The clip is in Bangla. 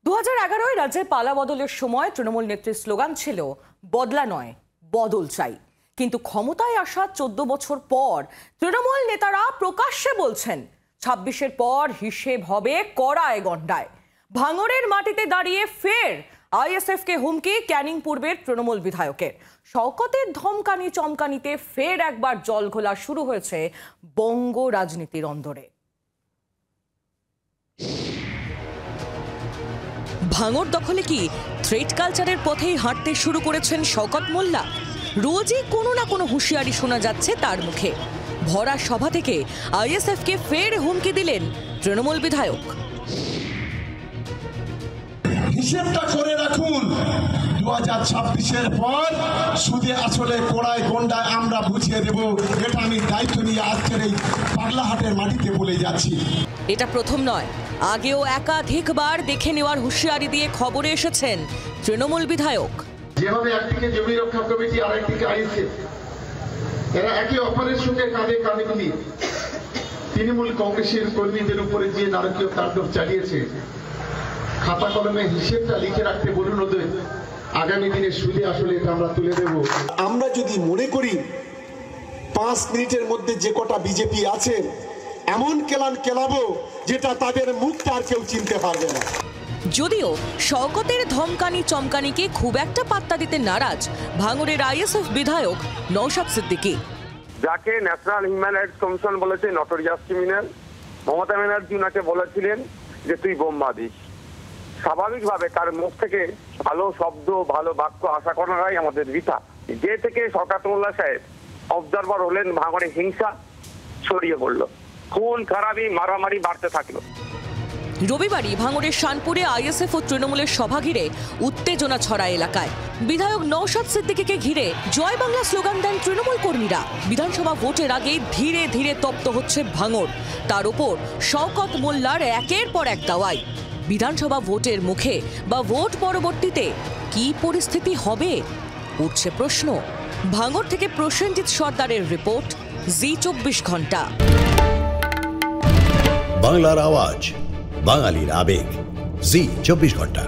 2011 রাজ্যে পালা বদলের সময় তৃণমূল নেত্রীর স্লোগান ছিল বদলা নয় বদল চাই। কিন্তু ক্ষমতায় আসা 14 বছর পর তৃণমূল নেতারা প্রকাশ্যে বলছেন 26-এর পর হিসেব হবে কড়ায় গন্ডায়। ভাঙড়ের মাটিতে দাঁড়িয়ে ফের আইএসএফকে হুমকি ক্যানিং পূর্বের তৃণমূল বিধায়কের। শওকতের ধমকানি চমকানিতে ফের একবার জল ঘোলা শুরু হয়েছে বঙ্গ রাজনীতির অন্দরে। ভাঙড় দখলে কি থ্রেট কালচারের পথেই হাঁটতে শুরু করেছেন শওকত মোল্লা? রোজই কোনো না কোনো হুঁশিয়ারি শোনা যাচ্ছে তার মুখে। ভরা সভা থেকে আইএসএফকে ফের হুমকি দিলেন তৃণমূল বিধায়ক। হিসেবটা করে রাখুন, 2026-এর পর সুদে আসলে কোড়ায় গন্ডায় আমরা বুঝিয়ে দেব। এটা আমি দায়িত্ব নিয়ে আজকের এই পাগলাহাটের মাটিতে বলে যাচ্ছি। এটা প্রথম নয়, আগেও একাধিকবার দেখে নেওয়ার হুঁশিয়ারি দিয়ে খবরে এসেছেন তৃণমূল বিধায়ক। যেভাবে একদিকে জমি রক্ষা কমিটি আর একদিকে আইএসএফ, এরা একে অপরের সঙ্গে কাঁধে কাঁধে মিলিয়ে তৃণমূল কংগ্রেসের কর্মীদের উপরে যে নারকীয় তাণ্ডব চালিয়েছে, খাতা কলমে হিসেবটা লিখে রাখতে বলুন ওদের। আগামী দিনে সুদে আসলে এটা আমরা তুলে দেব। আমরা যদি মনে করি 5 মিনিটের মধ্যে যে কটা বিজেপি আছে এমন কেলান কেলাবো যেটা তাদের মুখটা আর কেউ চিনতে পারবে না। যদিও শওকতের ধমকানি চমকানিকে খুব একটা পাত্তা দিতে নারাজ ভাঙড়ের আইএসএফ বিধায়ক নওশাদ সিদ্দিকী, যাকে ন্যাশনাল হিউম্যান রাইটস কমিশন বলেছে নটোরিয়াস ক্রিমিনাল। মমতা ব্যানার্জি ওনাকে বলেছিলেন যে তুই বোমা দিস। স্বাভাবিকভাবে তার মুখ থেকে ভালো শব্দ ভালো বাক্য আশা করাটাই আমাদের বৃথা। যে থেকে শওকত মোল্লা সাহেব অবজারভার হলেন, ভাঙড়ে হিংসা ছড়িয়ে পড়লো, খুন খারাপি মারামারি বাড়তে থাকলো। রবিবারই ভাঙড়ের শানপুরে আইএসএফ ও তৃণমূলের সভা ঘিরে উত্তেজনা ছড়ায় এলাকায়। বিধায়ক নওশাদ সিদ্দিকীকে ঘিরে জয় বাংলা স্লোগান দেন তৃণমূল কর্মীরা। বিধানসভা ভোটের আগে ধীরে ধীরে তপ্ত হচ্ছে ভাঙড়। তার উপর শওকত মোল্লার একের পর এক দাওয়াই। বিধানসভা ভোটের মুখে বা ভোট পরবর্তীতে কি পরিস্থিতি হবে উঠছে প্রশ্ন। ভাঙড় থেকে প্রসেনজিৎ সর্দারের রিপোর্ট, জি 24 ঘন্টা। বাংলার আওয়াজ, বাঙালির আবেগ, জি 24 ঘন্টা।